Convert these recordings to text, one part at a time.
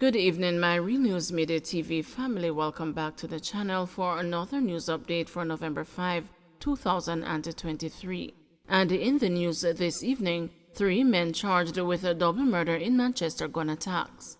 Good evening, my Real News Midday TV family. Welcome back to the channel for another news update for November 5, 2023. And in the news this evening, 3 men charged with a double murder in Manchester gun attacks.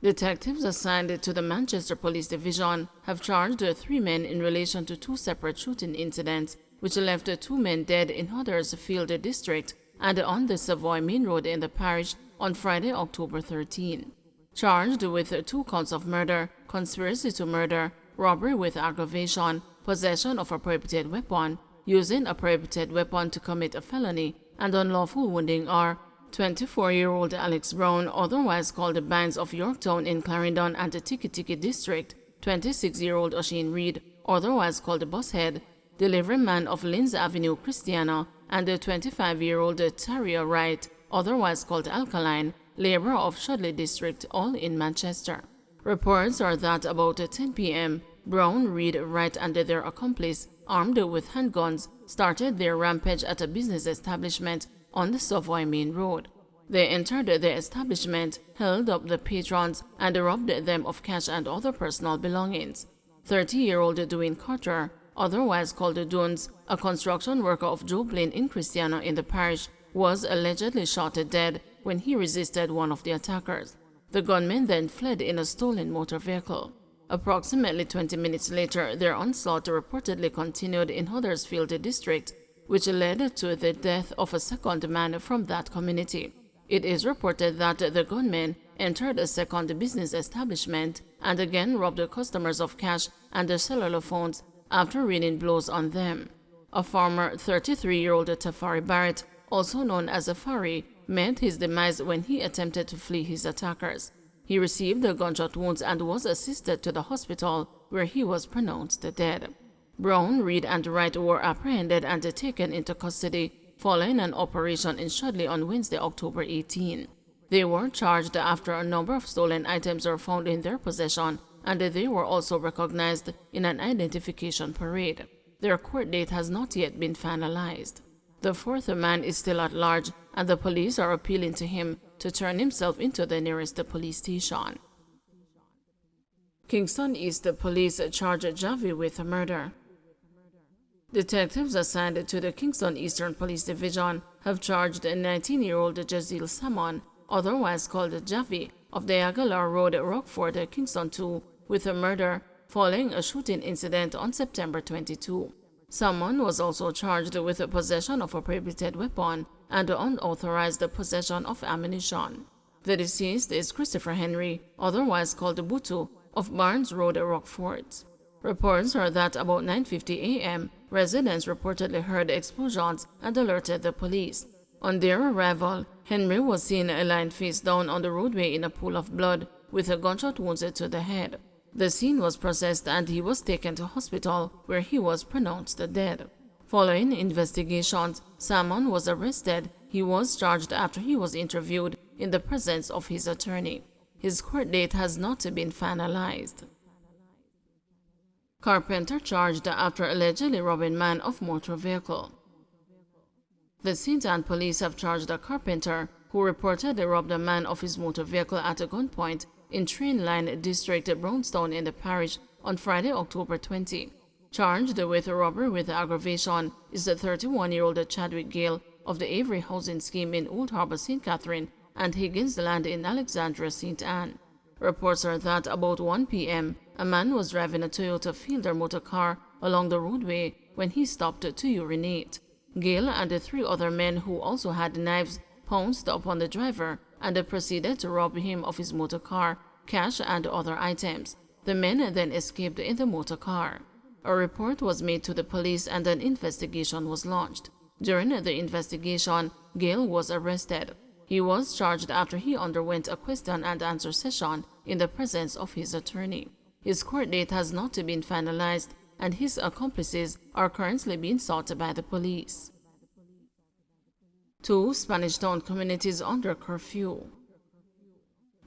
Detectives assigned to the Manchester Police Division have charged 3 men in relation to 2 separate shooting incidents, which left 2 men dead in Huddersfield District and on the Savoy Main Road in the parish on Friday, October 13. Charged with 2 counts of murder, conspiracy to murder, robbery with aggravation, possession of a prohibited weapon, using a prohibited weapon to commit a felony, and unlawful wounding are 24-year-old Alex Brown, otherwise called the Bands of Yorktown in Clarendon and the Tiki District, 26-year-old Osheen Reed, otherwise called the Bosshead, delivery man of Linz Avenue, Christiana, and the 25-year-old Taria Wright, otherwise called Alkaline, labourer of Shudley District, all in Manchester. Reports are that about 10 p.m., Brown, Reed, Wright and their accomplice, armed with handguns, started their rampage at a business establishment on the Savoy Main Road. They entered the establishment, held up the patrons, and robbed them of cash and other personal belongings. 30-year-old Dwayne Carter, otherwise called Dunes, a construction worker of Joplin in Christiana in the parish, was allegedly shot dead when he resisted one of the attackers. The gunmen then fled in a stolen motor vehicle. Approximately 20 minutes later, their onslaught reportedly continued in Huddersfield District, which led to the death of a second man from that community. It is reported that the gunmen entered a second business establishment and again robbed the customers of cash and their cellular phones after raining blows on them. A former 33-year-old Tafari Barrett, also known as Afari, met his demise when he attempted to flee his attackers. He received gunshot wounds and was assisted to the hospital, where he was pronounced dead. Brown, Reed and Wright were apprehended and taken into custody following an operation in Shudley on Wednesday, October 18. They were charged after a number of stolen items were found in their possession, and they were also recognized in an identification parade. Their court date has not yet been finalized. The 4th man is still at large, and the police are appealing to him to turn himself into the nearest police station. Kingston East police charge Javi with murder. Detectives assigned to the Kingston Eastern Police Division have charged 19-year-old Jazeel Salmon, otherwise called Javi, of Diagala Road, Rockford, Kingston 2, with a murder following a shooting incident on September 22. Salmon was also charged with possession of a prohibited weapon and unauthorized possession of ammunition. The deceased is Christopher Henry, otherwise called Butu, of Barnes Road, Rockford. Reports are that about 9:50 a.m., residents reportedly heard explosions and alerted the police. On their arrival, Henry was seen lying face down on the roadway in a pool of blood with a gunshot wound to the head. The scene was processed and he was taken to hospital, where he was pronounced dead. Following investigations, Salmon was arrested. He was charged after he was interviewed in the presence of his attorney. His court date has not been finalized. Carpenter charged after allegedly robbing man of motor vehicle. The St. Anne police have charged a carpenter who reportedly robbed a man of his motor vehicle at a gunpoint in Train Line District, Brownstown in the parish on Friday, October 20. Charged with robbery with aggravation is the 31-year-old Chadwick Gale of the Avery Housing Scheme in Old Harbour, St. Catherine, and Higgins Land in Alexandria, St. Anne. Reports are that about 1 p.m., a man was driving a Toyota Fielder motor car along the roadway when he stopped to urinate. Gale and the 3 other men who also had knives pounced upon the driver and proceeded to rob him of his motor car, cash and other items. The men then escaped in the motor car. A report was made to the police and an investigation was launched. During the investigation, Gale was arrested. He was charged after he underwent a question and answer session in the presence of his attorney. His court date has not been finalized, and his accomplices are currently being sought by the police. 2 Spanish Town communities under curfew.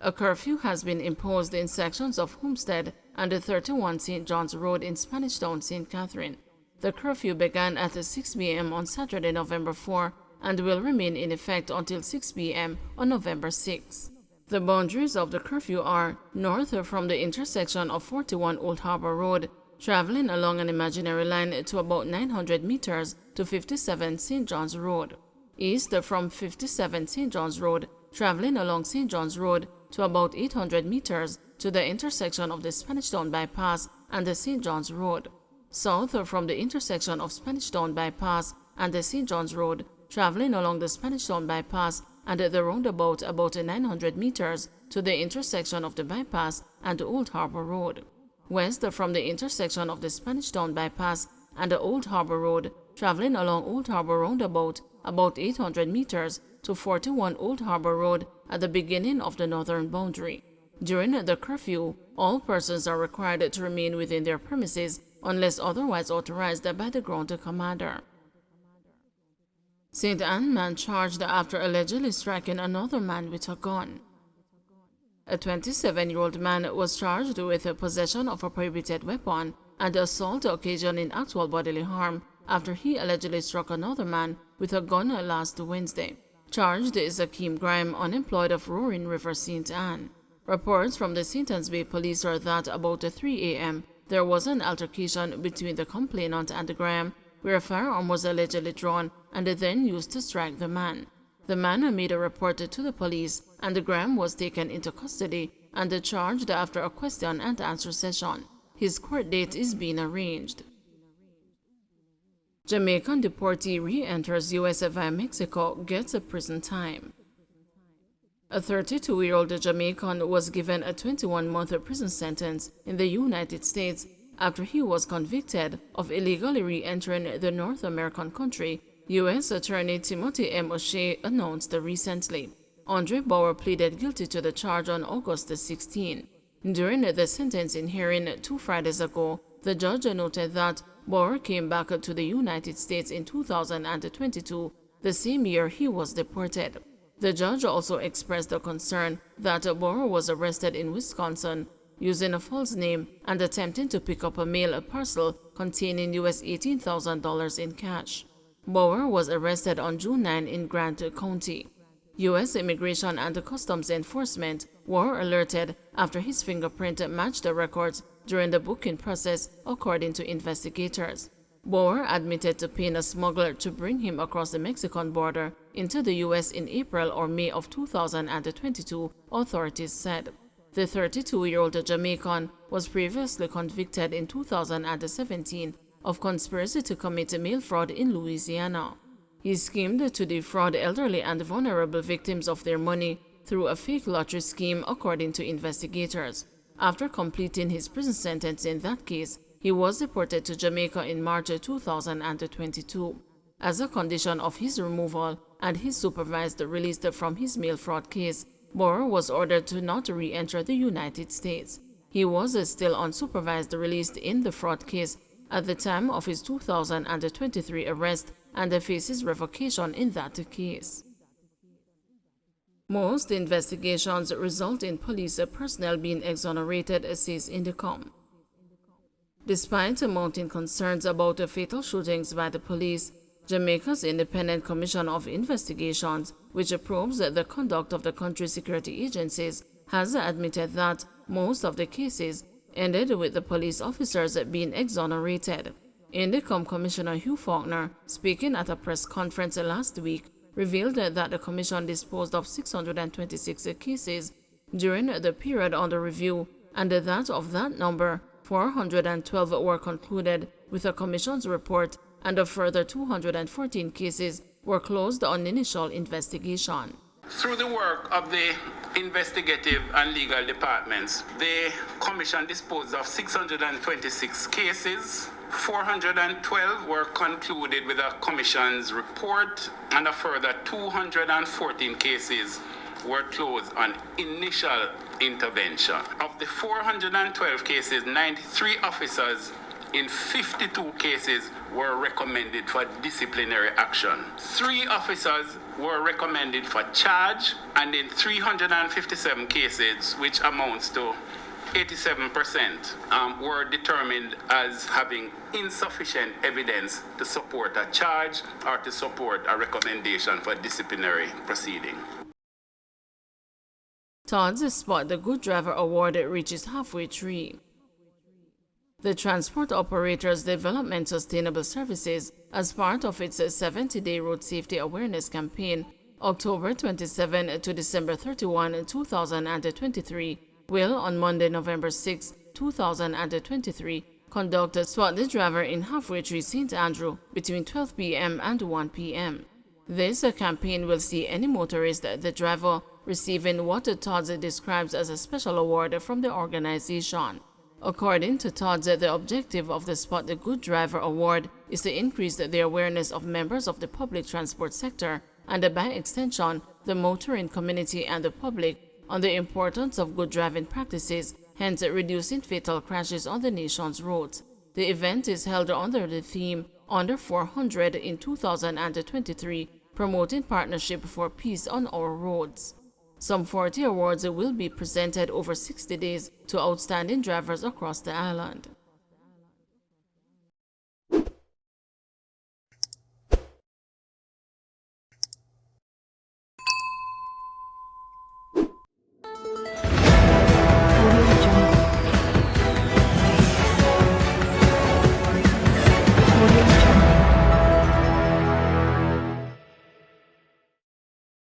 A curfew has been imposed in sections of Homestead and 31 St. John's Road in Spanish Town, St. Catherine. The curfew began at 6 p.m. on Saturday, November 4, and will remain in effect until 6 p.m. on November 6. The boundaries of the curfew are north from the intersection of 41 Old Harbor Road, traveling along an imaginary line to about 900 meters to 57 St. John's Road. East from 57 St. John's Road, traveling along St. John's Road to about 800 meters to the intersection of the Spanish Town Bypass and the St. John's Road. South from the intersection of Spanish Town Bypass and the St. John's Road, traveling along the Spanish Town Bypass and the roundabout about 900 meters to the intersection of the bypass and the Old Harbor Road. West from the intersection of the Spanish Town Bypass and the Old Harbor Road, traveling along Old Harbor Roundabout about 800 meters to 41 Old Harbor Road at the beginning of the northern boundary. During the curfew, all persons are required to remain within their premises unless otherwise authorized by the ground commander. St. Ann man charged after allegedly striking another man with a gun. A 27-year-old man was charged with possession of a prohibited weapon and assault occasioning actual bodily harm after he allegedly struck another man with a gun last Wednesday. Charged is Akeem Grime, unemployed of Roaring River, St. Ann. Reports from the St. Ann's Bay police are that about 3 a.m. there was an altercation between the complainant and Graham, where a firearm was allegedly drawn and then used to strike the man. The man made a report to the police, and Graham was taken into custody and charged after a question and answer session. His court date is being arranged. Jamaican deportee re-enters U.S. via Mexico, gets a prison time. A 32-year-old Jamaican was given a 21-month prison sentence in the United States after he was convicted of illegally re-entering the North American country, U.S. Attorney Timothy M. O'Shea announced recently. Andre Bauer pleaded guilty to the charge on August 16. During the sentencing hearing 2 Fridays ago, the judge noted that Bauer came back to the United States in 2022, the same year he was deported. The judge also expressed a concern that Bauer was arrested in Wisconsin using a false name and attempting to pick up a mail parcel containing US $18,000 in cash. Bauer was arrested on June 9 in Grant County. U.S. Immigration and Customs Enforcement were alerted after his fingerprint matched the records during the booking process, according to investigators. Bauer admitted to paying a smuggler to bring him across the Mexican border into the U.S. in April or May of 2022, authorities said. The 32-year-old Jamaican was previously convicted in 2017 of conspiracy to commit mail fraud in Louisiana. He schemed to defraud elderly and vulnerable victims of their money through a fake lottery scheme, according to investigators. After completing his prison sentence in that case, he was deported to Jamaica in March 2022. As a condition of his removal and his supervised release from his mail fraud case, Bauer was ordered to not re-enter the United States. He was still on supervised release in the fraud case at the time of his 2023 arrest and faces revocation in that case. Most investigations result in police personnel being exonerated, says Indicom. Despite mounting concerns about fatal shootings by the police, Jamaica's Independent Commission of Investigations, which probes the conduct of the country's security agencies, has admitted that most of the cases ended with the police officers being exonerated. Indicom Commissioner Hugh Faulkner, speaking at a press conference last week, revealed that the commission disposed of 626 cases during the period under review, and that of that number, 412 were concluded with a commission's report, and a further 214 cases were closed on initial investigation. Through the work of the investigative and legal departments, the Commission disposed of 626 cases. 412 were concluded with a Commission's report, and a further 214 cases were closed on initial intervention. Of the 412 cases, 93 officers in 52 cases were recommended for disciplinary action. 3 officers were recommended for charge, and in 357 cases, which amounts to 87%, were determined as having insufficient evidence to support a charge or to support a recommendation for disciplinary proceeding. Todd's Spot the Good Driver Award reaches halfway tree. The Transport Operators Development Sustainable Services, as part of its 70-day Road Safety Awareness Campaign, October 27 to December 31, 2023, will on Monday, November 6, 2023, conduct a Spot the Driver in Halfway Tree, St. Andrew between 12 p.m. and 1 p.m. This campaign will see any motorist, the driver, receiving what Todd's describes as a special award from the organization. According to Todd's, the objective of the Spot the Good Driver Award is to increase the awareness of members of the public transport sector and, by extension, the motoring community and the public on the importance of good driving practices, hence reducing fatal crashes on the nation's roads. The event is held under the theme Under 400 in 2023, promoting partnership for peace on our roads. Some 40 awards will be presented over 60 days to outstanding drivers across the island.